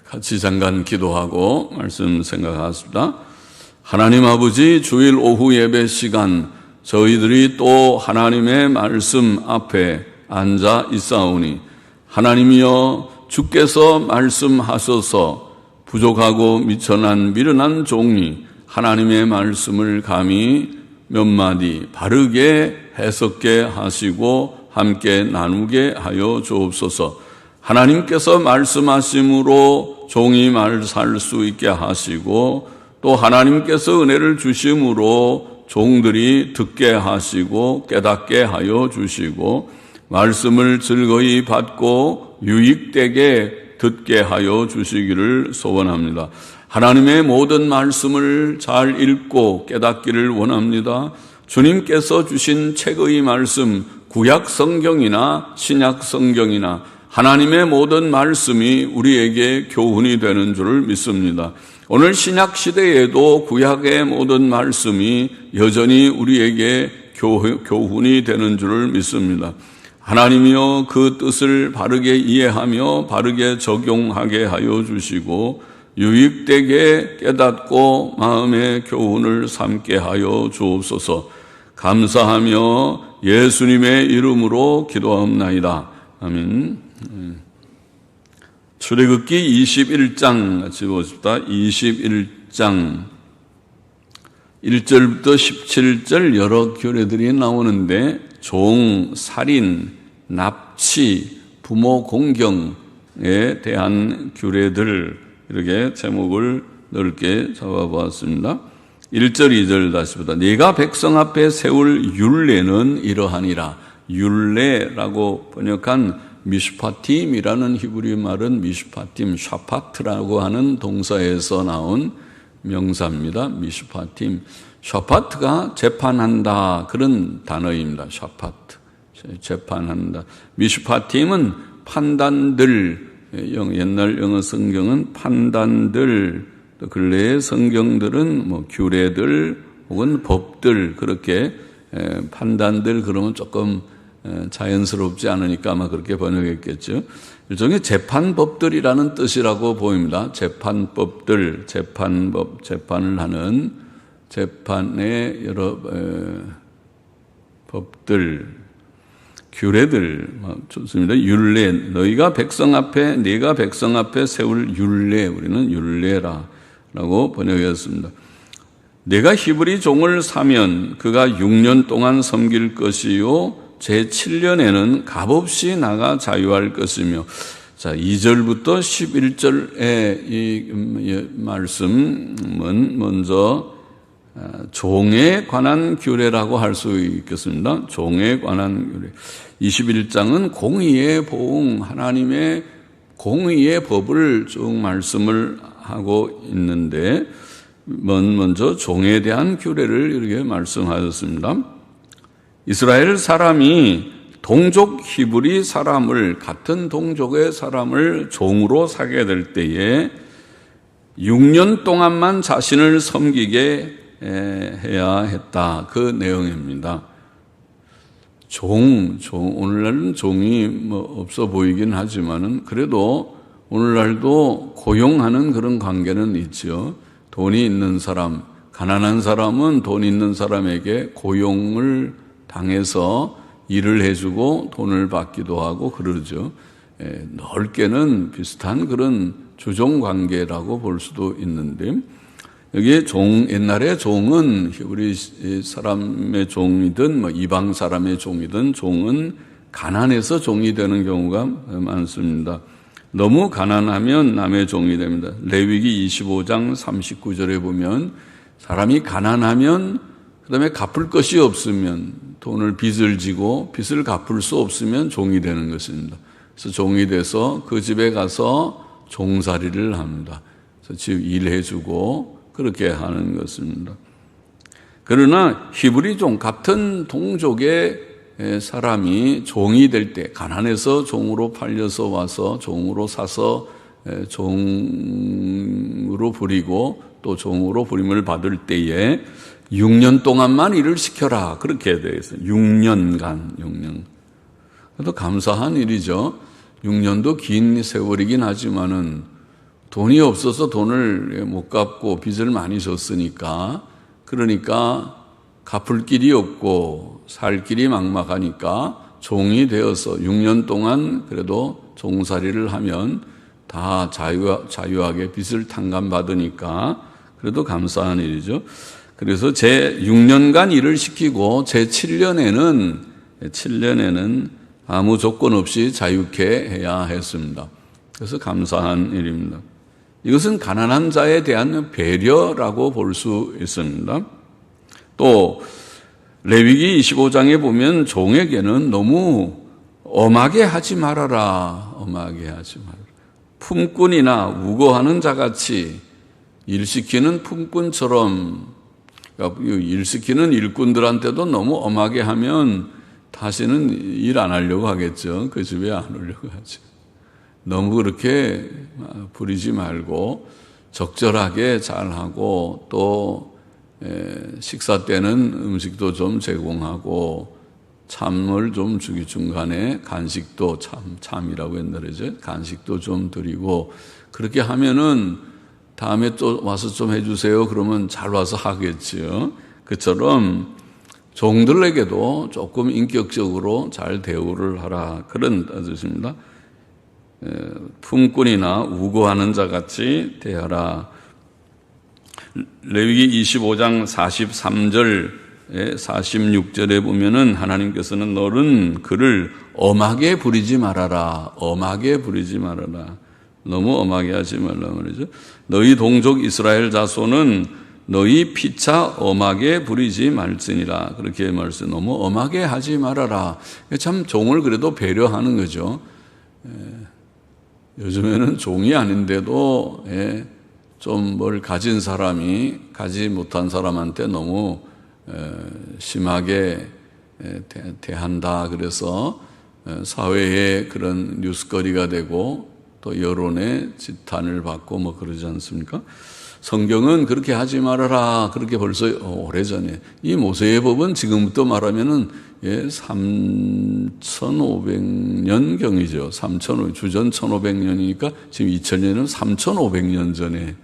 같이 잠깐 기도하고 말씀 생각하겠습니다. 하나님 아버지, 주일 오후 예배 시간 저희들이 또 하나님의 말씀 앞에 앉아 있사오니 하나님이여, 주께서 말씀하셔서 부족하고 미천한 미련한 종이 하나님의 말씀을 감히 몇 마디 바르게 해석게 하시고 함께 나누게 하여 주옵소서. 하나님께서 말씀하심으로 종이 말 살 수 있게 하시고 또 하나님께서 은혜를 주심으로 종들이 듣게 하시고 깨닫게 하여 주시고 말씀을 즐거이 받고 유익되게 듣게 하여 주시기를 소원합니다. 하나님의 모든 말씀을 잘 읽고 깨닫기를 원합니다. 주님께서 주신 책의 말씀, 구약 성경이나 신약 성경이나 하나님의 모든 말씀이 우리에게 교훈이 되는 줄 믿습니다. 오늘 신약 시대에도 구약의 모든 말씀이 여전히 우리에게 교훈이 되는 줄 믿습니다. 하나님이여, 그 뜻을 바르게 이해하며 바르게 적용하게 하여 주시고 유익되게 깨닫고 마음의 교훈을 삼게 하여 주옵소서. 감사하며 예수님의 이름으로 기도하옵나이다. 아멘. 출애굽기 21장 같이 보십시다. 21장 1절부터 17절 여러 규례들이 나오는데 종, 살인, 납치, 부모 공경에 대한 규례들, 이렇게 제목을 넓게 잡아보았습니다. 1절 2절 다시 보다. 네가 백성 앞에 세울 율례는 이러하니라. 율례라고 번역한 미슈파팀이라는 히브리 말은 미슈파팀, 샤파트라고 하는 동사에서 나온 명사입니다. 미슈파팀. 샤파트가 재판한다, 그런 단어입니다. 샤파트, 재판한다. 미슈파팀은 판단들, 옛날 영어 성경은 판단들, 또 근래의 성경들은 뭐 규례들 혹은 법들, 그렇게 판단들 그러면 조금 자연스럽지 않으니까 아마 그렇게 번역했겠죠. 일종의 재판법들이라는 뜻이라고 보입니다. 재판법들, 재판법, 재판을 하는 재판의 여러 법들, 규례들, 좋습니다. 율례, 네가 백성 앞에 세울 율례, 우리는 율례라고 번역했습니다. 내가 히브리 종을 사면 그가 6년 동안 섬길 것이요 제7년에는 값없이 나가 자유할 것이며. 자, 2절부터 11절의 이 말씀은 먼저 종에 관한 규례라고 할 수 있겠습니다. 종에 관한 규례. 21장은 공의의 보응, 하나님의 공의의 법을 쭉 말씀을 하고 있는데 먼저 종에 대한 규례를 이렇게 말씀하셨습니다. 이스라엘 사람이 동족 히브리 사람을, 같은 동족의 사람을 종으로 사게 될 때에 6년 동안만 자신을 섬기게 해야 했다, 그 내용입니다. 오늘날은 종이 뭐 없어 보이긴 하지만은 그래도 오늘날도 고용하는 그런 관계는 있죠. 돈이 있는 사람, 가난한 사람은 돈 있는 사람에게 고용을 당해서 일을 해주고 돈을 받기도 하고 그러죠. 넓게는 비슷한 그런 주종 관계라고 볼 수도 있는데, 여기 옛날에 종은 히브리 사람의 종이든 뭐 이방 사람의 종이든 종은 가난해서 종이 되는 경우가 많습니다. 너무 가난하면 남의 종이 됩니다. 레위기 25장 39절에 보면 사람이 가난하면, 그 다음에 갚을 것이 없으면, 빚을 지고 빚을 갚을 수 없으면 종이 되는 것입니다. 그래서 종이 돼서 그 집에 가서 종살이를 합니다. 그래서 집 일해주고 그렇게 하는 것입니다. 그러나 히브리 종, 같은 동족의 사람이 종이 될 때, 가난해서 종으로 팔려서 와서 종으로 사서 종으로 부리고 또 종으로 부림을 받을 때에 6년 동안만 일을 시켜라, 그렇게 되어 있어요. 6년간. 그래도 감사한 일이죠. 6년도 긴 세월이긴 하지만은 돈이 없어서 돈을 못 갚고 빚을 많이 졌으니까, 그러니까 갚을 길이 없고 살 길이 막막하니까 종이 되어서 6년 동안 그래도 종살이를 하면 다 자유하게 빚을 탕감받으니까 그래도 감사한 일이죠. 그래서 제 6년간 일을 시키고 제 7년에는 아무 조건 없이 자유케 해야 했습니다. 그래서 감사한 일입니다. 이것은 가난한 자에 대한 배려라고 볼 수 있습니다. 또 레위기 25장에 보면 종에게는 너무 엄하게 하지 말아라. 엄하게 하지 말아라. 품꾼이나 우거하는 자같이 일시키는 품꾼처럼, 그러니까 일시키는 일꾼들한테도 너무 엄하게 하면 다시는 일 안 하려고 하겠죠. 그 집에 안 오려고 하죠. 너무 그렇게 부리지 말고 적절하게 잘하고, 또 식사 때는 음식도 좀 제공하고 참을 좀 주기, 중간에 간식도, 참이라고 옛날에죠, 간식도 좀 드리고, 그렇게 하면은 다음에 또 와서 좀 해주세요 그러면 잘 와서 하겠지요. 그처럼 종들에게도 조금 인격적으로 잘 대우를 하라, 그런 뜻입니다. 품꾼이나 우거하는 자같이 대하라. 레위기 25장 43절 46절에 보면은 하나님께서는 너는 그를 엄하게 부리지 말아라. 엄하게 부리지 말아라. 너무 엄하게 하지 말라 말이죠. 너희 동족 이스라엘 자손은 너희 피차 엄하게 부리지 말지니라. 그렇게 말씀. 너무 엄하게 하지 말아라. 참 종을 그래도 배려하는 거죠. 요즘에는 종이 아닌데도 좀 뭘 가진 사람이 가지 못한 사람한테 너무 심하게 대한다. 그래서 사회에 그런 뉴스거리가 되고 또 여론의 지탄을 받고 뭐 그러지 않습니까? 성경은 그렇게 하지 말아라. 그렇게 벌써 오래전에. 이 모세의 법은 지금부터 말하면은 3,500년경이죠. 주전 1,500년이니까 지금 2000년은 3,500년 전에.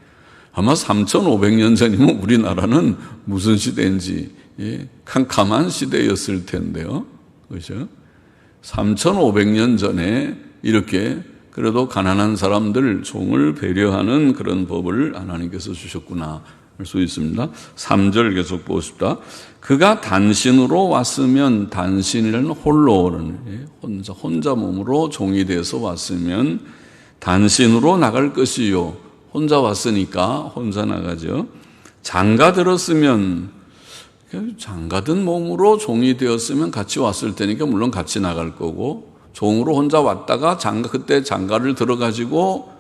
아마 3,500년 전이면 우리나라는 무슨 시대인지 캄캄한 시대였을 텐데요. 그렇죠? 3,500년 전에 이렇게 그래도 가난한 사람들, 종을 배려하는 그런 법을 하나님께서 주셨구나 할 수 있습니다. 3절 계속 보십시다. 그가 단신으로 왔으면, 단신이라는 홀로는 혼자 몸으로 종이 돼서 왔으면 단신으로 나갈 것이요. 혼자 왔으니까 혼자 나가죠. 장가 들었으면, 장가든 몸으로 종이 되었으면 같이 왔을 테니까 물론 같이 나갈 거고, 종으로 혼자 왔다가 그때 장가를 들어가지고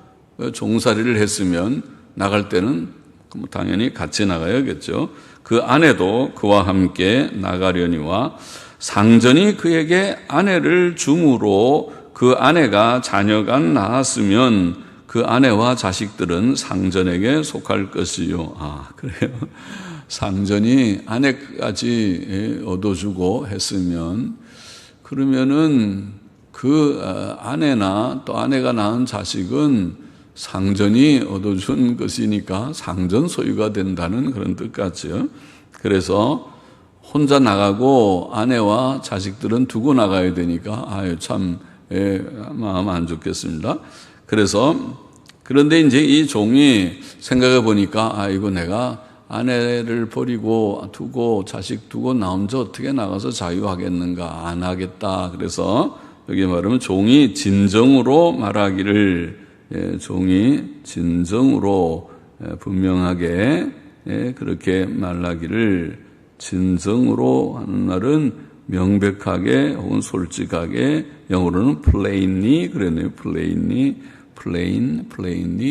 종살이를 했으면 나갈 때는 당연히 같이 나가야겠죠. 그 아내도 그와 함께 나가려니와 상전이 그에게 아내를 줌으로 그 아내가 자녀가 낳았으면 그 아내와 자식들은 상전에게 속할 것이요. 아, 그래요. 상전이 아내까지 얻어주고 했으면, 그러면은 그 아내나 또 아내가 낳은 자식은 상전이 얻어준 것이니까 상전 소유가 된다는 그런 뜻 같죠. 그래서 혼자 나가고 아내와 자식들은 두고 나가야 되니까 참 마음 안 좋겠습니다. 그런데 이제 이 종이 생각해 보니까 이거 내가 아내를 버리고 두고 자식 두고 나 혼자 어떻게 나가서 자유하겠는가, 안 하겠다. 그래서 여기 말하면 종이 진정으로 말하기를, 종이 진정으로 분명하게 그렇게 말하기를, 진정으로 하는 말은 명백하게 혹은 솔직하게, 영어로는 plainly 그랬네요. plainly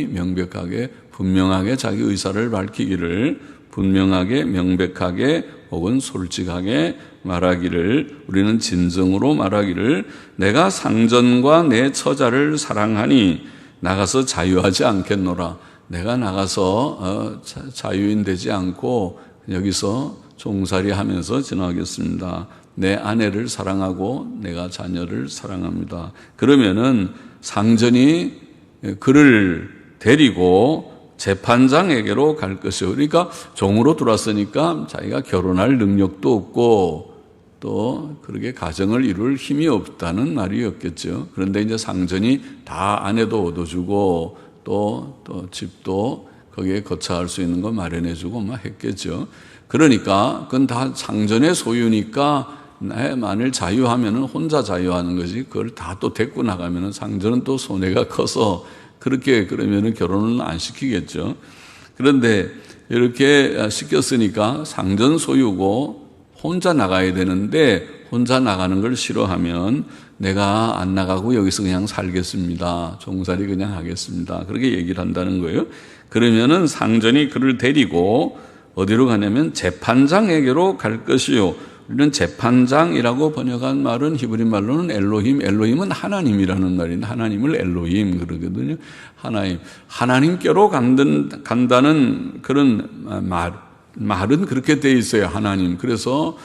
명백하게, 분명하게 자기 의사를 밝히기를, 분명하게, 명백하게 혹은 솔직하게 말하기를, 우리는 진정으로 말하기를, 내가 상전과 내 처자를 사랑하니 나가서 자유하지 않겠노라. 내가 나가서 자유인 되지 않고 여기서 종살이 하면서 지나가겠습니다. 내 아내를 사랑하고 내가 자녀를 사랑합니다. 그러면은 상전이 그를 데리고 재판장에게로 갈 것이요. 그러니까 종으로 들어왔으니까 자기가 결혼할 능력도 없고 또 그렇게 가정을 이룰 힘이 없다는 말이었겠죠. 그런데 이제 상전이 다 아내도 얻어주고 또 집도 거기에 거처할 수 있는 거 마련해주고 막 했겠죠. 그러니까 그건 다 상전의 소유니까 만일 자유하면은 혼자 자유하는 거지 그걸 다 또 데리고 나가면은 상전은 또 손해가 커서 그렇게 그러면은 결혼은 안 시키겠죠. 그런데 이렇게 시켰으니까 상전 소유고 혼자 나가야 되는데 혼자 나가는 걸 싫어하면 내가 안 나가고 여기서 그냥 살겠습니다. 종살이 그냥 하겠습니다. 그렇게 얘기를 한다는 거예요. 그러면은 상전이 그를 데리고 어디로 가냐면 재판장에게로 갈 것이요. 우리는 재판장이라고 번역한 말은 히브리 말로는 엘로힘, 엘로힘은 하나님이라는 말인데 하나님을 엘로힘 그러거든요. 하나님께로 간다는 그런 말은 그렇게 돼 있어요. 하나님. 그래서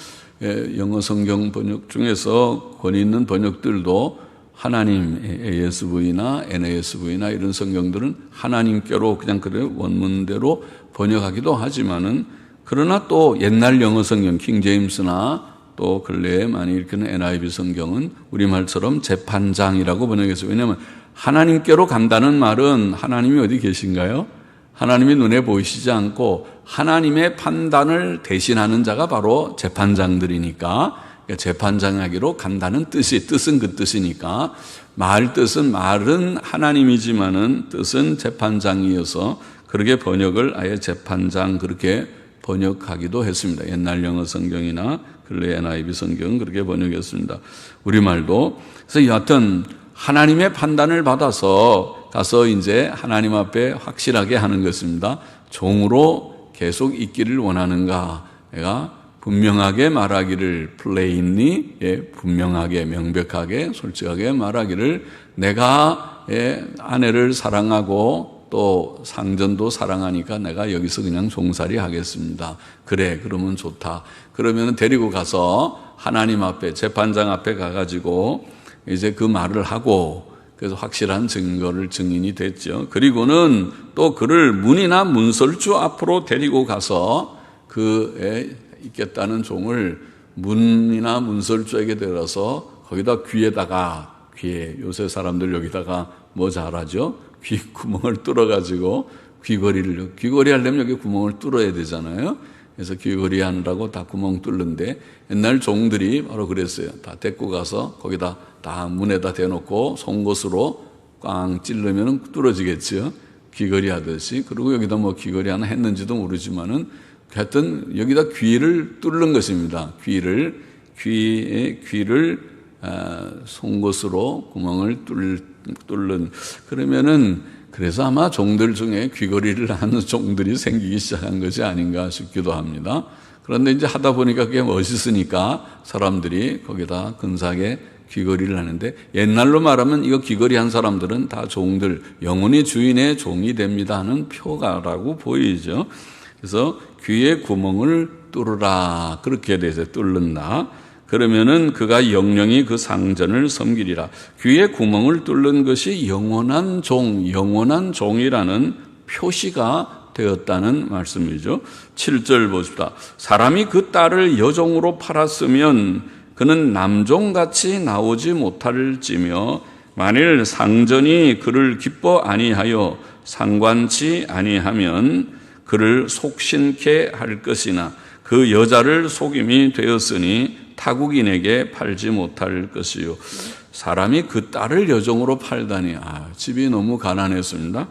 영어 성경 번역 중에서 권위 있는 번역들도 하나님, ASV나 NASV나 이런 성경들은 하나님께로 그냥 그래 원문대로 번역하기도 하지만은 그러나 또 옛날 영어 성경 킹 제임스나 또 근래에 많이 읽히는 NIV 성경은 우리말처럼 재판장이라고 번역했어요. 왜냐하면 하나님께로 간다는 말은 하나님이 어디 계신가요? 하나님이 눈에 보이시지 않고 하나님의 판단을 대신하는 자가 바로 재판장들이니까 재판장하기로 간다는 뜻은 그 뜻이니까 말은 하나님이지만은 뜻은 재판장이어서 그렇게 번역을 아예 재판장 그렇게 번역하기도 했습니다. 옛날 영어 성경이나 근래 NIV 성경은 그렇게 번역했습니다. 우리말도. 그래서 여하튼 하나님의 판단을 받아서 가서 이제 하나님 앞에 확실하게 하는 것입니다. 종으로 계속 있기를 원하는가? 내가 분명하게 말하기를 plainly, 분명하게 명백하게 솔직하게 말하기를 내가 아내를 사랑하고 또 상전도 사랑하니까 내가 여기서 그냥 종살이 하겠습니다. 그래, 그러면 좋다. 그러면 데리고 가서 하나님 앞에 재판장 앞에 가가지고 이제 그 말을 하고 그래서 확실한 증인이 됐죠. 그리고는 또 그를 문이나 문설주 앞으로 데리고 가서 그 있겠다는 종을 문이나 문설주에게 데려서 거기다 귀에 요새 사람들 여기다가 뭐 잘하죠? 귀 구멍을 뚫어가지고 귀걸이 하려면 여기 구멍을 뚫어야 되잖아요. 그래서 귀걸이 하느라고 다 구멍 뚫는데 옛날 종들이 바로 그랬어요. 다 데리고 가서 거기다 다 문에다 대놓고 송곳으로 꽝 찔르면 뚫어지겠죠. 귀걸이 하듯이. 그리고 여기다 뭐 귀걸이 하나 했는지도 모르지만은 하여튼 여기다 귀를 뚫는 것입니다. 귀를 송곳으로 구멍을 뚫는. 그러면은 그래서 아마 종들 중에 귀걸이를 하는 종들이 생기기 시작한 것이 아닌가 싶기도 합니다. 그런데 이제 하다 보니까 그게 멋있으니까 사람들이 거기다 근사하게 귀걸이를 하는데 옛날로 말하면 이거 귀걸이 한 사람들은 다 종들, 영원히 주인의 종이 됩니다 하는 표가라고 보이죠. 그래서 귀에 구멍을 뚫으라 그렇게 돼서 뚫는다. 그러면은 그가 영영이 그 상전을 섬기리라. 귀에 구멍을 뚫는 것이 영원한 종이라는 표시가 되었다는 말씀이죠. 7절 보십시다. 사람이 그 딸을 여종으로 팔았으면 그는 남종같이 나오지 못할지며 만일 상전이 그를 기뻐 아니하여 상관치 아니하면 그를 속신케 할 것이나 그 여자를 속임이 되었으니 타국인에게 팔지 못할 것이요. 사람이 그 딸을 여종으로 팔다니 집이 너무 가난했습니다.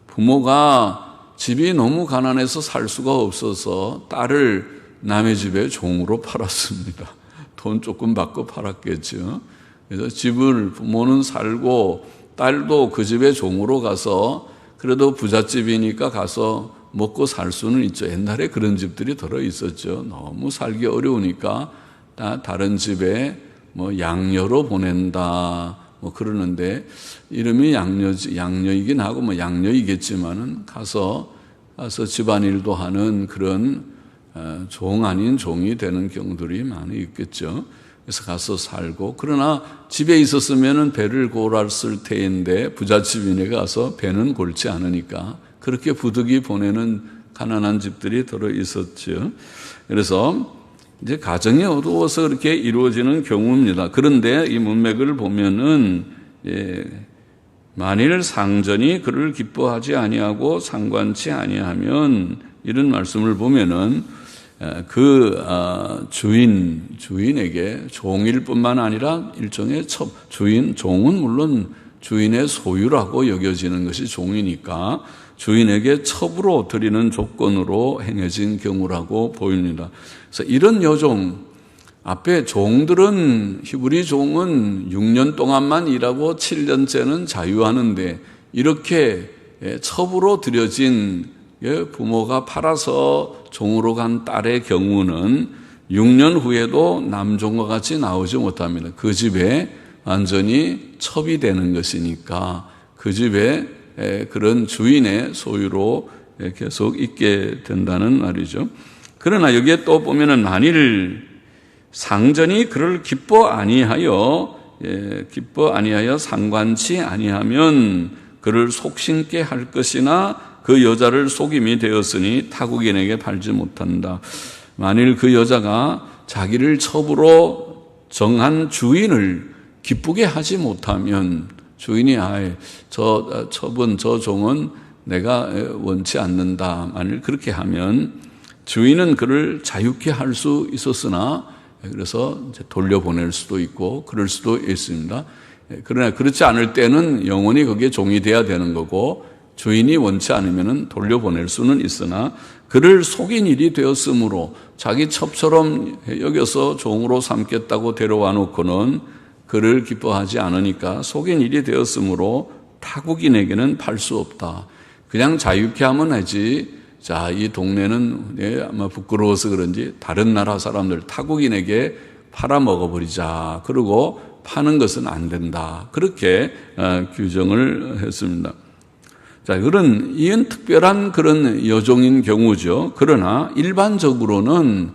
부모가 집이 너무 가난해서 살 수가 없어서 딸을 남의 집에 종으로 팔았습니다. 돈 조금 받고 팔았겠죠. 그래서 집을 부모는 살고 딸도 그 집에 종으로 가서 그래도 부잣집이니까 가서 먹고 살 수는 있죠. 옛날에 그런 집들이 들어 있었죠. 너무 살기 어려우니까 다른 집에 뭐 양녀로 보낸다 뭐 그러는데 이름이 양녀이긴 하고 뭐 양녀이겠지만은 가서 집안일도 하는 그런 종 아닌 종이 되는 경우들이 많이 있겠죠. 그래서 가서 살고, 그러나 집에 있었으면 배를 골았을 테인데 부잣집이네 가서 배는 골지 않으니까 그렇게 부득이 보내는 가난한 집들이 들어 있었죠. 그래서 이제 가정이 어두워서 그렇게 이루어지는 경우입니다. 그런데 이 문맥을 보면은 만일 상전이 그를 기뻐하지 아니하고 상관치 아니하면, 이런 말씀을 보면은 그 주인에게, 종일 뿐만 아니라 일종의 종은 물론 주인의 소유라고 여겨지는 것이 종이니까 주인에게 첩으로 드리는 조건으로 행해진 경우라고 보입니다. 그래서 이런 여종, 앞에 종들은, 히브리 종은 6년 동안만 일하고 7년째는 자유하는데, 이렇게 첩으로 들여진 부모가 팔아서 종으로 간 딸의 경우는 6년 후에도 남종과 같이 나오지 못합니다. 그 집에 완전히 첩이 되는 것이니까 그 집에 그런 주인의 소유로 계속 있게 된다는 말이죠. 그러나 여기에 또 보면은 만일 상전이 그를 기뻐 아니하여 상관치 아니하면 그를 속심게 할 것이나 그 여자를 속임이 되었으니 타국인에게 팔지 못한다. 만일 그 여자가 자기를 첩으로 정한 주인을 기쁘게 하지 못하면, 주인이 저 종은 내가 원치 않는다, 만일 그렇게 하면 주인은 그를 자유케 할 수 있었으나, 그래서 이제 돌려보낼 수도 있고 그럴 수도 있습니다. 그러나 그렇지 않을 때는 영원히 거기에 종이 돼야 되는 거고, 주인이 원치 않으면 돌려보낼 수는 있으나, 그를 속인 일이 되었으므로 자기 첩처럼 여겨서 종으로 삼겠다고 데려와 놓고는 그를 기뻐하지 않으니까 속인 일이 되었으므로 타국인에게는 팔 수 없다. 그냥 자유케 하면 하지, 자, 이 동네는 아마 부끄러워서 그런지 다른 나라 사람들, 타국인에게 팔아먹어버리자, 그리고 파는 것은 안 된다, 그렇게 규정을 했습니다. 자, 이건 특별한 그런 여종인 경우죠. 그러나 일반적으로는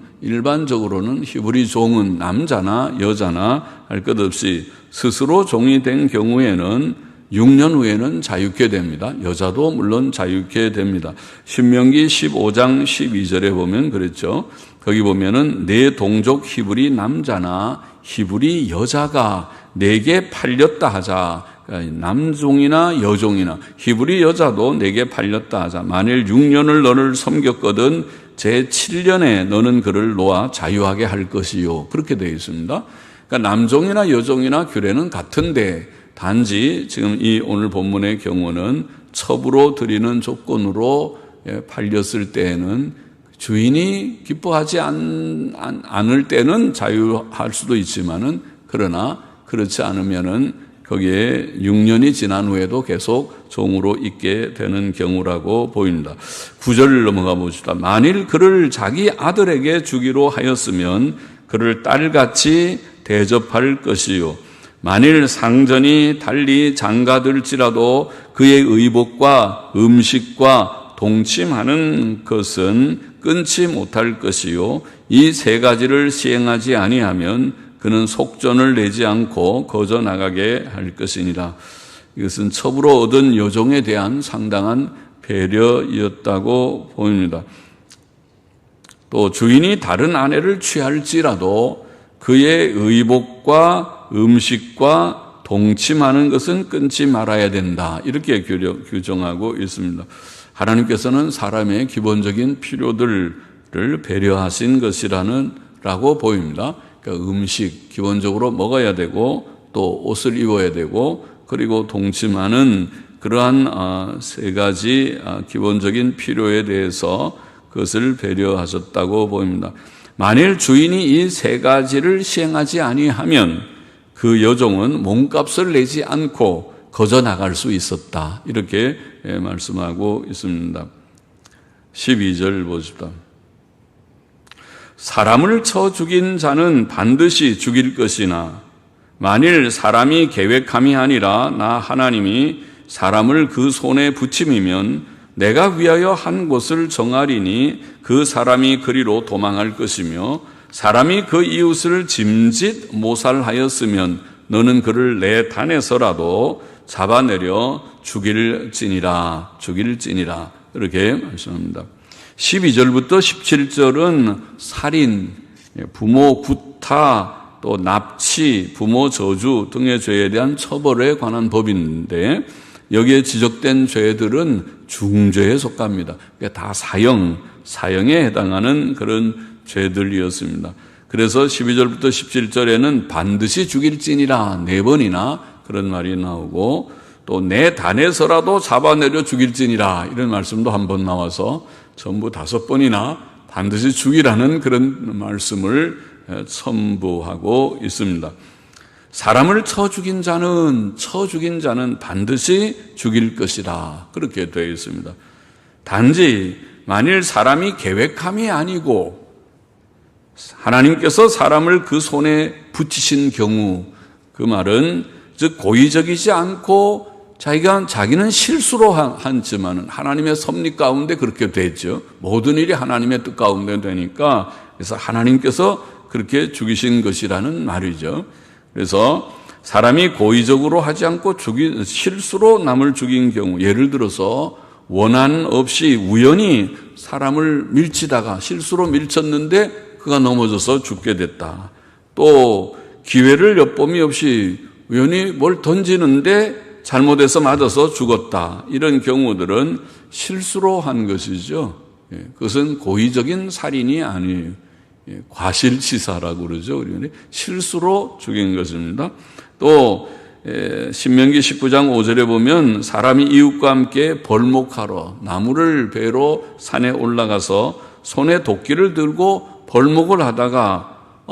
히브리 종은 남자나 여자나 할 것 없이 스스로 종이 된 경우에는 6년 후에는 자유케 됩니다. 여자도 물론 자유케 됩니다. 신명기 15장 12절에 보면 그랬죠. 거기 보면은 내 동족 히브리 남자나 히브리 여자가 내게 팔렸다 하자. 남종이나 여종이나 히브리 여자도 내게 팔렸다 하자. 만일 6년을 너를 섬겼거든 제7년에 너는 그를 놓아 자유하게 할 것이요. 그렇게 되어 있습니다. 그러니까 남종이나 여종이나 규례는 같은데, 단지 지금 이 오늘 본문의 경우는 첩으로 드리는 조건으로 팔렸을 때에는 주인이 기뻐하지 않을 때는 자유할 수도 있지만은, 그러나 그렇지 않으면은 거기에 6년이 지난 후에도 계속 종으로 있게 되는 경우라고 보입니다. 9절 넘어가 봅시다. 만일 그를 자기 아들에게 주기로 하였으면 그를 딸같이 대접할 것이요. 만일 상전이 달리 장가들지라도 그의 의복과 음식과 동침하는 것은 끊지 못할 것이요. 이 세 가지를 시행하지 아니하면 그는 속전을 내지 않고 거저 나가게 할 것이니라. 이것은 첩으로 얻은 여종에 대한 상당한 배려였다고 보입니다. 또 주인이 다른 아내를 취할지라도 그의 의복과 음식과 동침하는 것은 끊지 말아야 된다, 이렇게 규정하고 있습니다. 하나님께서는 사람의 기본적인 필요들을 배려하신 것이라고 보입니다. 그러니까 음식 기본적으로 먹어야 되고, 또 옷을 입어야 되고, 그리고 동침하는 그러한 세 가지 기본적인 필요에 대해서 그것을 배려하셨다고 보입니다. 만일 주인이 이 세 가지를 시행하지 아니하면 그 여종은 몸값을 내지 않고 거저 나갈 수 있었다, 이렇게 말씀하고 있습니다. 12절 보십시다. 사람을 쳐 죽인 자는 반드시 죽일 것이나 만일 사람이 계획함이 아니라 나 하나님이 사람을 그 손에 붙임이면 내가 위하여 한 곳을 정하리니 그 사람이 그리로 도망할 것이며 사람이 그 이웃을 짐짓 모살하였으면 너는 그를 내 단에서라도 잡아내려 죽일지니라. 이렇게 말씀합니다. 12절부터 17절은 살인, 부모 구타, 또 납치, 부모 저주 등의 죄에 대한 처벌에 관한 법인데 여기에 지적된 죄들은 중죄에 속합니다. 그러니까 다 사형에 해당하는 그런 죄들이었습니다. 그래서 12절부터 17절에는 반드시 죽일지니라 4번이나 그런 말이 나오고 또 내 단에서라도 잡아내려 죽일지니라 이런 말씀도 한 번 나와서 전부 5번이나 반드시 죽이라는 그런 말씀을 첨부하고 있습니다. 사람을 쳐 죽인 자는 반드시 죽일 것이라 그렇게 되어 있습니다. 단지 만일 사람이 계획함이 아니고 하나님께서 사람을 그 손에 붙이신 경우, 그 말은 즉 고의적이지 않고 자기는 실수로 한지만은 하나님의 섭리 가운데 그렇게 되죠. 모든 일이 하나님의 뜻 가운데 되니까 그래서 하나님께서 그렇게 죽이신 것이라는 말이죠. 그래서 사람이 고의적으로 하지 않고 실수로 남을 죽인 경우, 예를 들어서 원한 없이 우연히 사람을 밀치다가 실수로 밀쳤는데 그가 넘어져서 죽게 됐다. 또 기회를 엿봄이 없이 우연히 뭘 던지는데 잘못해서 맞아서 죽었다. 이런 경우들은 실수로 한 것이죠. 그것은 고의적인 살인이 아니에요. 과실치사라고 그러죠. 우리는 실수로 죽인 것입니다. 또 신명기 19장 5절에 보면 사람이 이웃과 함께 벌목하러 나무를 베러 산에 올라가서 손에 도끼를 들고 벌목을 하다가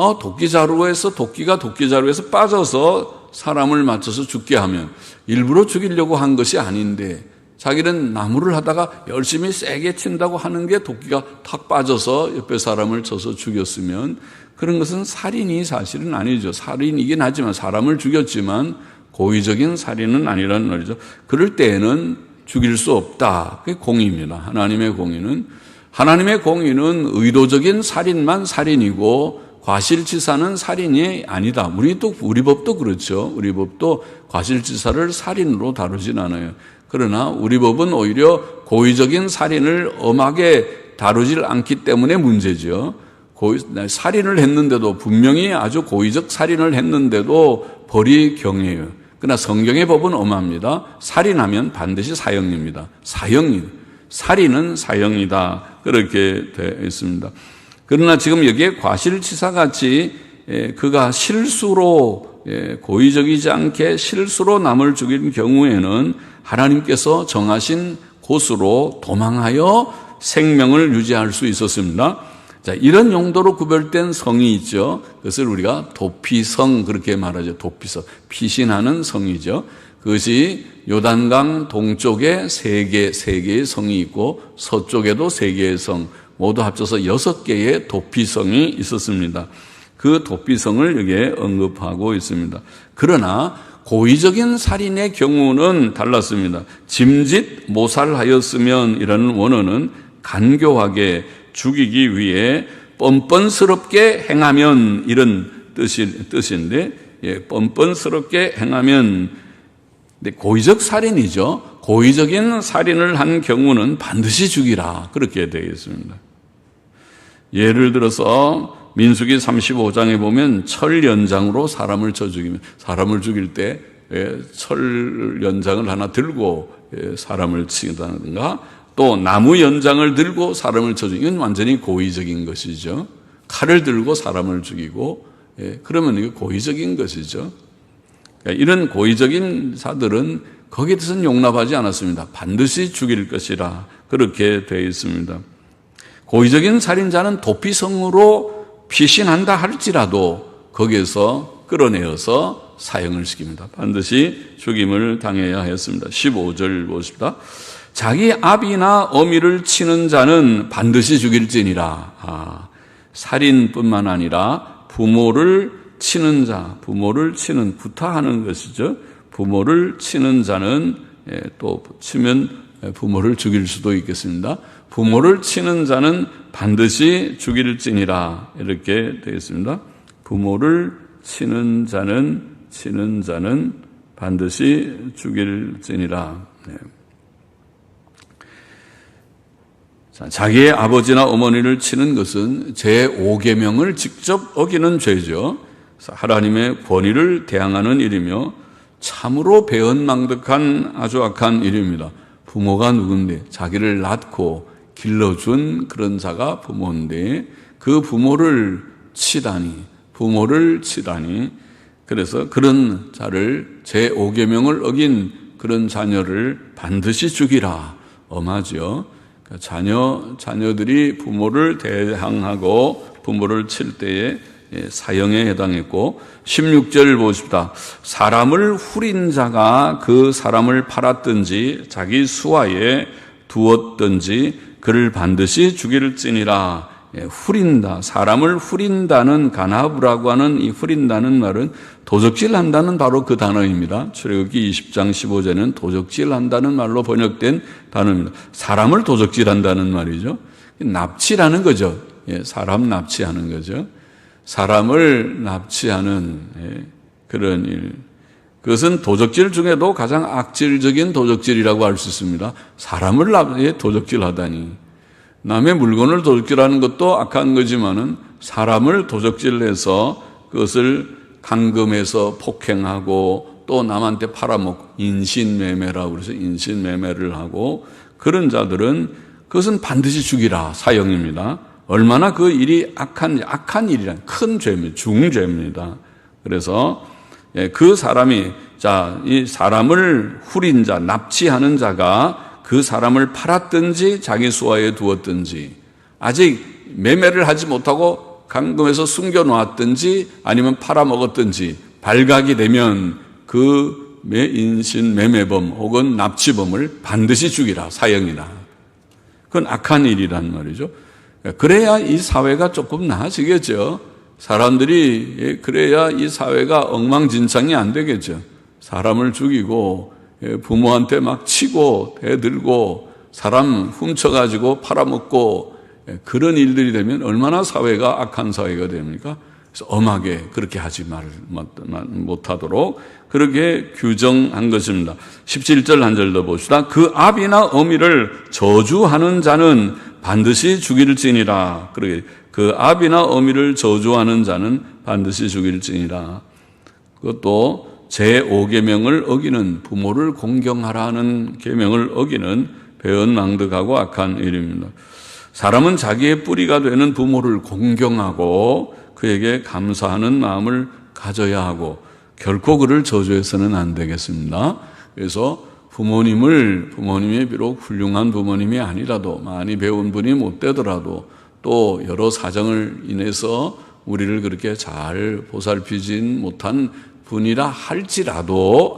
도끼가 도끼자루에서 빠져서 사람을 맞춰서 죽게 하면 일부러 죽이려고 한 것이 아닌데 자기는 나무를 하다가 열심히 세게 친다고 하는 게 도끼가 탁 빠져서 옆에 사람을 쳐서 죽였으면 그런 것은 살인이 사실은 아니죠. 살인이긴 하지만 사람을 죽였지만 고의적인 살인은 아니라는 말이죠. 그럴 때에는 죽일 수 없다. 그게 공의입니다. 하나님의 공의는 의도적인 살인만 살인이고 과실치사는 살인이 아니다. 우리 법도 그렇죠. 우리 법도 과실치사를 살인으로 다루진 않아요. 그러나 우리 법은 오히려 고의적인 살인을 엄하게 다루질 않기 때문에 문제죠. 살인을 했는데도 분명히 아주 고의적 살인을 했는데도 벌이 경해요. 그러나 성경의 법은 엄합니다. 살인하면 반드시 사형입니다. 살인은 사형이다. 그렇게 되어 있습니다. 그러나 지금 여기에 과실치사같이 그가 실수로 고의적이지 않게 실수로 남을 죽인 경우에는 하나님께서 정하신 곳으로 도망하여 생명을 유지할 수 있었습니다. 자, 이런 용도로 구별된 성이 있죠. 그것을 우리가 도피성 그렇게 말하죠. 도피성, 피신하는 성이죠. 그것이 요단강 동쪽에 세 개의 성이 있고 서쪽에도 3개의 성, 모두 합쳐서 6개의 도피성이 있었습니다. 그 도피성을 여기에 언급하고 있습니다. 그러나 고의적인 살인의 경우는 달랐습니다. 짐짓 모살하였으면 이라는 원어는 간교하게 죽이기 위해 뻔뻔스럽게 행하면 이런 뜻인데 뻔뻔스럽게 행하면 고의적 살인이죠. 고의적인 살인을 한 경우는 반드시 죽이라 그렇게 되어 있습니다. 예를 들어서 민수기 35장에 보면 철 연장으로 사람을 쳐 죽이면 사람을 죽일 때 철 연장을 하나 들고 사람을 치다든가 또 나무 연장을 들고 사람을 쳐 죽이면 이건 완전히 고의적인 것이죠. 칼을 들고 사람을 죽이고 그러면 이게 고의적인 것이죠. 그러니까 이런 고의적인 자들은 거기에 대해서는 용납하지 않았습니다. 반드시 죽일 것이라 그렇게 되어 있습니다. 고의적인 살인자는 도피성으로 피신한다 할지라도 거기에서 끌어내어서 사형을 시킵니다. 반드시 죽임을 당해야 했습니다. 15절 보십시다. 자기 아비나 어미를 치는 자는 반드시 죽일지니라. 살인뿐만 아니라 부모를 치는 자, 구타하는 것이죠. 부모를 치는 자는 또 치면 부모를 죽일 수도 있겠습니다. 부모를 치는 자는 반드시 죽일지니라 이렇게 되어 있습니다. 부모를 치는 자는 반드시 죽일지니라. 네. 자, 자기의 아버지나 어머니를 치는 것은 제5계명을 직접 어기는 죄죠. 하나님의 권위를 대항하는 일이며 참으로 배은망덕한 아주 악한 일입니다. 부모가 누군데 자기를 낳고 길러준 그런 자가 부모인데 그 부모를 치다니 그래서 그런 자를 제5계명을 어긴 그런 자녀를 반드시 죽이라 엄하죠. 자녀들이 부모를 대항하고 부모를 칠 때에 사형에 해당했고 16절 보십시다. 사람을 후린 자가 그 사람을 팔았든지 자기 수하에 두었든지 그를 반드시 죽일지니라. 후린다. 사람을 후린다는 가나브라고 하는 이 후린다는 말은 도적질한다는 바로 그 단어입니다. 출애굽기 20장 15절에는 도적질한다는 말로 번역된 단어입니다. 사람을 도적질한다는 말이죠. 납치라는 거죠. 사람 납치하는 거죠. 사람을 납치하는 그런 일. 그것은 도적질 중에도 가장 악질적인 도적질이라고 할 수 있습니다. 사람을 도적질하다니. 남의 물건을 도적질하는 것도 악한 거지만은 사람을 도적질해서 그것을 감금해서 폭행하고 또 남한테 팔아먹고 인신매매라고 그래서 인신매매를 하고 그런 자들은 그것은 반드시 죽이라 사형입니다. 얼마나 그 일이 악한 일이란 큰 죄입니다. 중죄입니다. 그래서 그 사람이 이 사람을 후린 자, 납치하는 자가 그 사람을 팔았든지 자기 수하에 두었든지 아직 매매를 하지 못하고 감금해서 숨겨놓았든지 아니면 팔아먹었든지 발각이 되면 그 인신 매매범 혹은 납치범을 반드시 죽이라 사형이라. 그건 악한 일이란 말이죠. 그래야 이 사회가 조금 나아지겠죠. 사람들이 그래야 이 사회가 엉망진창이 안 되겠죠. 사람을 죽이고 부모한테 막 치고 대들고 사람 훔쳐가지고 팔아먹고 그런 일들이 되면 얼마나 사회가 악한 사회가 됩니까? 그래서 엄하게 그렇게 하지 못하도록 그렇게 규정한 것입니다. 17절 한 절 더 봅시다. 그 아비나 어미를 저주하는 자는 반드시 죽일지니라. 그 아비나 어미를 저주하는 자는 반드시 죽일지니라. 그것도 제5계명을 어기는 부모를 공경하라는 계명을 어기는 배은망덕하고 악한 일입니다. 사람은 자기의 뿌리가 되는 부모를 공경하고 그에게 감사하는 마음을 가져야 하고 결코 그를 저주해서는 안 되겠습니다. 그래서 부모님이 비록 훌륭한 부모님이 아니라도 많이 배운 분이 못 되더라도 또 여러 사정을 인해서 우리를 그렇게 잘 보살피진 못한 분이라 할지라도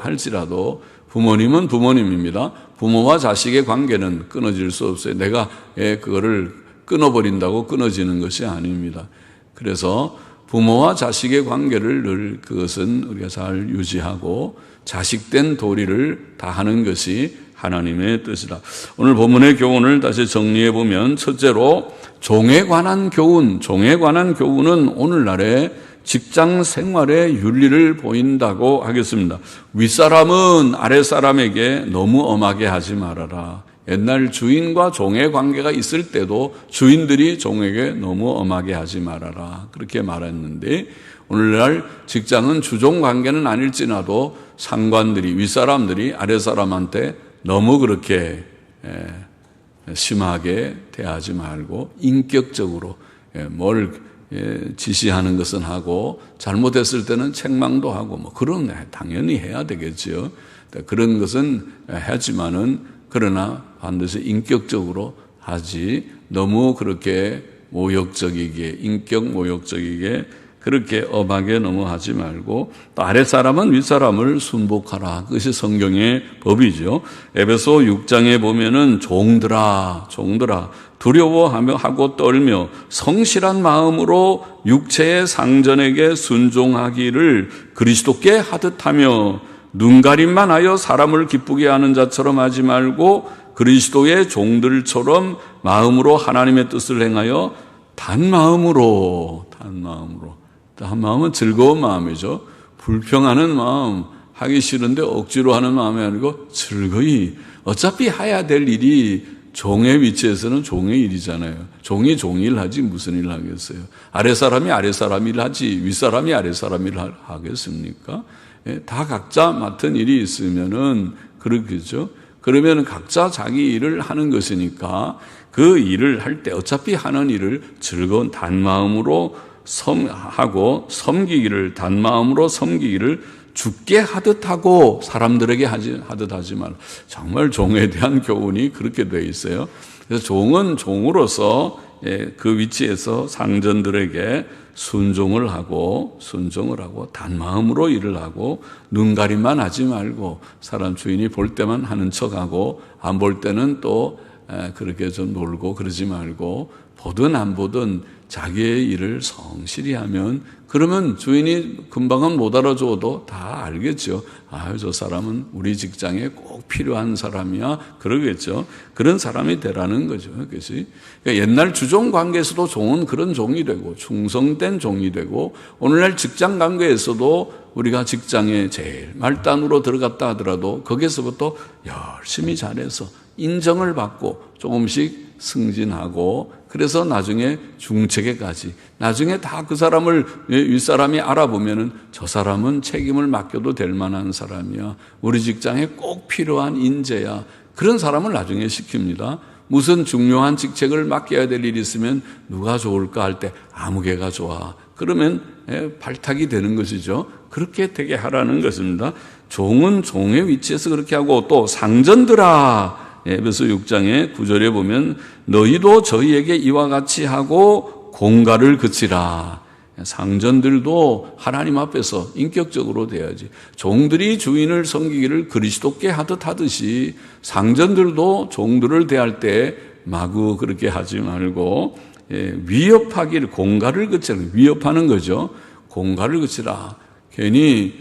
부모님은 부모님입니다. 부모와 자식의 관계는 끊어질 수 없어요. 내가 그거를 끊어버린다고 끊어지는 것이 아닙니다. 그래서 부모와 자식의 관계를 늘 그것은 우리가 잘 유지하고 자식된 도리를 다하는 것이 하나님의 뜻이다. 오늘 본문의 교훈을 다시 정리해 보면 첫째로 종에 관한 교훈은 오늘날의 직장 생활의 윤리를 보인다고 하겠습니다. 윗사람은 아랫사람에게 너무 엄하게 하지 말아라. 옛날 주인과 종의 관계가 있을 때도 주인들이 종에게 너무 엄하게 하지 말아라. 그렇게 말했는데 오늘날 직장은 주종 관계는 아닐지라도 상관들이 윗사람들이 아랫사람한테 너무 그렇게 심하게 대하지 말고 인격적으로 뭘 지시하는 것은 하고 잘못했을 때는 책망도 하고 그런 당연히 해야 되겠죠. 그런 것은 하지만은 그러나 반드시 인격적으로 하지 너무 그렇게 모욕적이게 인격 모욕적이게 그렇게 엄하게 너무 하지 말고 또 아랫사람은 윗사람을 순복하라. 그것이 성경의 법이죠. 에베소 6장에 보면은 종들아 두려워하며 하고 떨며 성실한 마음으로 육체의 상전에게 순종하기를 그리스도께 하듯 하며 눈가림만 하여 사람을 기쁘게 하는 자처럼 하지 말고 그리스도의 종들처럼 마음으로 하나님의 뜻을 행하여 단마음은 즐거운 마음이죠. 불평하는 마음, 하기 싫은데 억지로 하는 마음이 아니고 즐거이, 어차피 해야 될 일이 종의 위치에서는 종의 일이잖아요. 종이 종일 하지 무슨 일 하겠어요. 아랫사람이 아랫사람 일 하지 윗사람이 아랫사람 일 하겠습니까? 다 각자 맡은 일이 있으면은 그렇겠죠. 그러면 각자 자기 일을 하는 것이니까 그 일을 할 때 어차피 하는 일을 즐거운 단마음으로 하고 단마음으로 섬기기를 죽게 하듯 하고 사람들에게 하듯 하지 말라. 정말 종에 대한 교훈이 그렇게 되어 있어요. 그래서 종은 종으로서 그 위치에서 상전들에게 순종을 하고 단마음으로 일을 하고 눈가림만 하지 말고 사람 주인이 볼 때만 하는 척하고 안 볼 때는 또 그렇게 좀 놀고 그러지 말고 보든 안 보든 자기의 일을 성실히 하면 그러면 주인이 금방은 못 알아줘도 다 알겠죠. 저 사람은 우리 직장에 꼭 필요한 사람이야. 그러겠죠. 그런 사람이 되라는 거죠. 그것이. 그러니까 옛날 주종 관계에서도 종은 그런 종이 되고 충성된 종이 되고 오늘날 직장 관계에서도 우리가 직장에 제일 말단으로 들어갔다 하더라도 거기서부터 열심히 잘해서 인정을 받고 조금씩 승진하고 그래서 나중에 중책에까지 나중에 다 그 사람을 윗사람이 알아보면은 저 사람은 책임을 맡겨도 될 만한 사람이야. 우리 직장에 꼭 필요한 인재야. 그런 사람을 나중에 시킵니다. 무슨 중요한 직책을 맡겨야 될 일이 있으면 누가 좋을까 할 때 아무개가 좋아. 그러면 발탁이 되는 것이죠. 그렇게 되게 하라는 것입니다. 종은 종의 위치에서 그렇게 하고 또 상전들아 에베소 6장의 9절에 보면 너희도 저희에게 이와 같이 하고 공갈을 그치라. 상전들도 하나님 앞에서 인격적으로 돼야지. 종들이 주인을 섬기기를 그리스도께 하듯이 상전들도 종들을 대할 때 마구 그렇게 하지 말고 위협하기를 공갈을 그치라. 위협하는 거죠. 공갈을 그치라. 괜히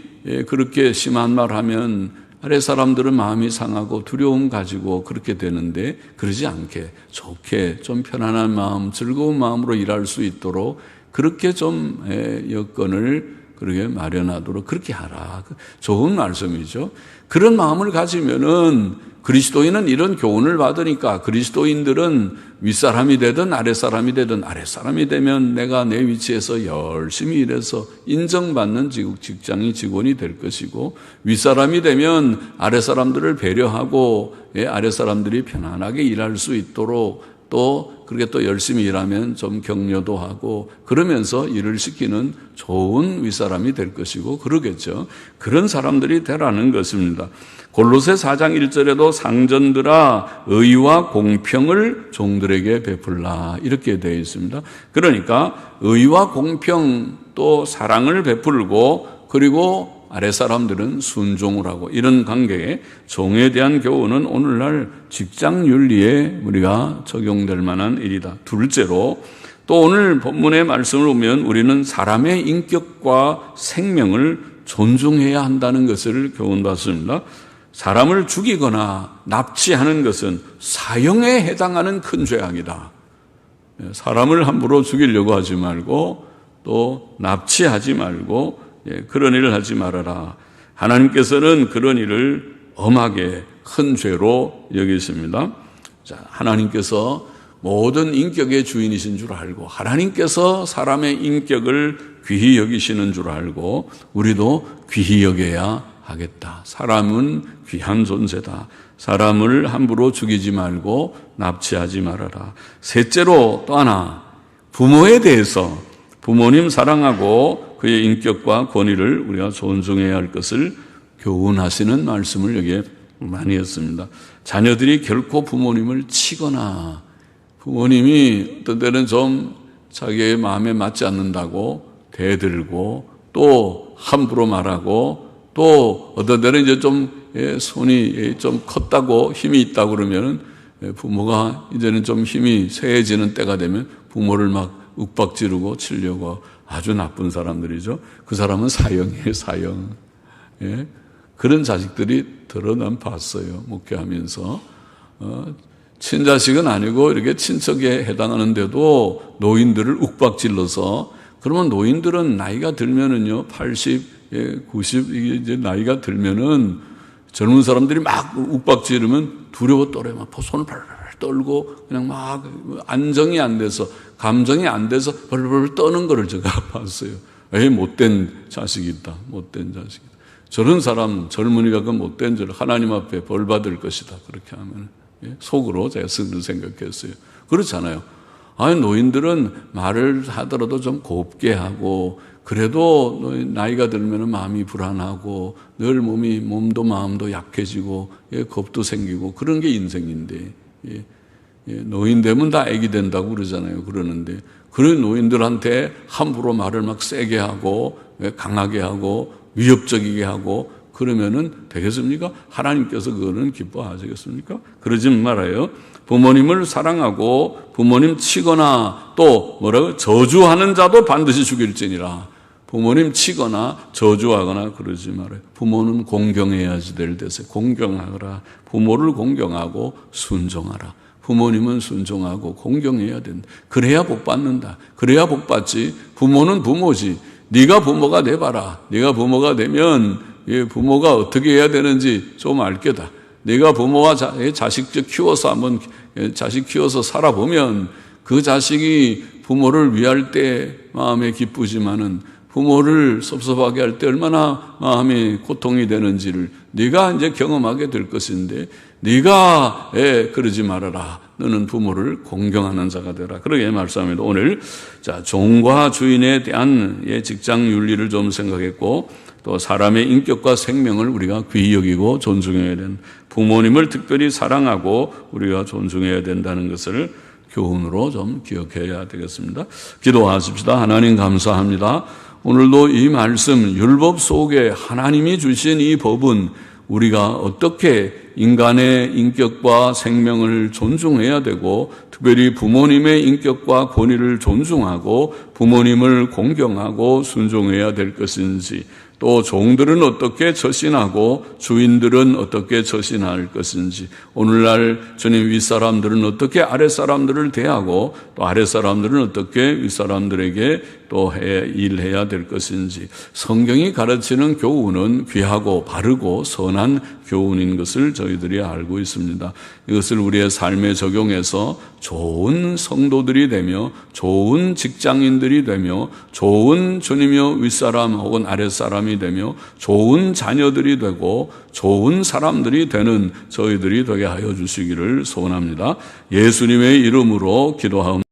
그렇게 심한 말 하면 아래 사람들은 마음이 상하고 두려움 가지고 그렇게 되는데 그러지 않게 좋게 좀 편안한 마음, 즐거운 마음으로 일할 수 있도록 그렇게 좀 여건을 그렇게 마련하도록 그렇게 하라. 좋은 말씀이죠. 그런 마음을 가지면은 그리스도인은 이런 교훈을 받으니까 그리스도인들은 윗사람이 되든 아랫사람이 되든 아랫사람이 되면 내가 내 위치에서 열심히 일해서 인정받는 직장이 직원이 될 것이고 윗사람이 되면 아랫사람들을 배려하고 아랫사람들이 편안하게 일할 수 있도록 또 그렇게 또 열심히 일하면 좀 격려도 하고 그러면서 일을 시키는 좋은 윗사람이 될 것이고 그러겠죠. 그런 사람들이 되라는 것입니다. 골로새 4장 1절에도 상전들아 의와 공평을 종들에게 베풀라 이렇게 되어 있습니다. 그러니까 의와 공평 또 사랑을 베풀고 그리고 아랫사람들은 순종을 하고 이런 관계에 종에 대한 교훈은 오늘날 직장 윤리에 우리가 적용될 만한 일이다. 둘째로 또 오늘 본문의 말씀을 보면 우리는 사람의 인격과 생명을 존중해야 한다는 것을 교훈받습니다. 사람을 죽이거나 납치하는 것은 사형에 해당하는 큰 죄악이다. 사람을 함부로 죽이려고 하지 말고 또 납치하지 말고 그런 일을 하지 말아라. 하나님께서는 그런 일을 엄하게 큰 죄로 여기십니다. 자, 하나님께서 모든 인격의 주인이신 줄 알고 하나님께서 사람의 인격을 귀히 여기시는 줄 알고 우리도 귀히 여겨야 하겠다. 사람은 귀한 존재다. 사람을 함부로 죽이지 말고 납치하지 말아라. 셋째로 또 하나 부모에 대해서 부모님 사랑하고 그의 인격과 권위를 우리가 존중해야 할 것을 교훈하시는 말씀을 여기에 많이 했습니다. 자녀들이 결코 부모님을 치거나 부모님이 어떤 때는 좀 자기의 마음에 맞지 않는다고 대들고 또 함부로 말하고 또 어떤 때는 이제 좀 손이 좀 컸다고 힘이 있다고 그러면은 부모가 이제는 좀 힘이 쇠해지는 때가 되면 부모를 막 윽박지르고 치려고 아주 나쁜 사람들이죠. 그 사람은 사형이에요, 사형. 그런 자식들이 들어 난 봤어요, 목회하면서. 친자식은 아니고 이렇게 친척에 해당하는데도 노인들을 욱박질러서, 그러면 노인들은 나이가 들면은요, 80, 90, 이게 이제 나이가 들면은 젊은 사람들이 막 욱박지르면 두려워 떨어요. 막 손을 발발 떨고 그냥 막 안정이 안 돼서, 감정이 안 돼서 벌벌 떠는 거를 제가 봤어요. 에이, 못된 자식이 있다. 못된 자식이다. 저런 사람, 젊은이가 그 못된 줄 하나님 앞에 벌 받을 것이다. 그렇게 하면. 속으로 제가 생각했어요. 그렇잖아요. 아니, 노인들은 말을 하더라도 좀 곱게 하고, 그래도 나이가 들면 마음이 불안하고, 늘 몸도 마음도 약해지고, 겁도 생기고, 그런 게 인생인데, 노인 되면 다 애기 된다고 그러잖아요. 그러는데, 그런 노인들한테 함부로 말을 막 세게 하고, 강하게 하고, 위협적이게 하고, 그러면은 되겠습니까? 하나님께서 그거는 기뻐하시겠습니까? 그러지 말아요. 부모님을 사랑하고 부모님 치거나 또 뭐라고 저주하는 자도 반드시 죽일지니라. 부모님 치거나 저주하거나 그러지 말아요. 부모는 공경해야지 될 대세. 공경하라. 부모를 공경하고 순종하라. 부모님은 순종하고 공경해야 된다. 그래야 복 받는다. 그래야 복 받지. 부모는 부모지. 네가 부모가 돼봐라. 네가 부모가 되면 부모가 어떻게 해야 되는지 좀 알 거다. 네가 부모와 자식 키워서 한번 자식 키워서 살아보면 그 자식이 부모를 위할 때 마음에 기쁘지만은 부모를 섭섭하게 할 때 얼마나 마음이 고통이 되는지를 네가 이제 경험하게 될 것인데, 네가 그러지 말아라. 너는 부모를 공경하는 자가 되라. 그러게 말씀합니다. 오늘 자, 종과 주인에 대한 직장 윤리를 좀 생각했고, 또 사람의 인격과 생명을 우리가 귀히 여기고 존중해야 된다. 부모님을 특별히 사랑하고 우리가 존중해야 된다는 것을 교훈으로 좀 기억해야 되겠습니다. 기도하십시다. 하나님 감사합니다. 오늘도 이 말씀, 율법 속에 하나님이 주신 이 법은 우리가 어떻게 인간의 인격과 생명을 존중해야 되고, 특별히 부모님의 인격과 권위를 존중하고 부모님을 공경하고 순종해야 될 것인지, 또 종들은 어떻게 처신하고 주인들은 어떻게 처신할 것인지, 오늘날 주님 윗사람들은 어떻게 아랫사람들을 대하고 또 아랫사람들은 어떻게 윗사람들에게 또 일해야 될 것인지, 성경이 가르치는 교훈은 귀하고 바르고 선한 교훈인 것을 저희들이 알고 있습니다. 이것을 우리의 삶에 적용해서 좋은 성도들이 되며 좋은 직장인들이 되며 좋은 주님이여 윗사람 혹은 아랫사람이 되며 좋은 자녀들이 되고 좋은 사람들이 되는 저희들이 되게 하여 주시기를 소원합니다. 예수님의 이름으로 기도하옵나이다.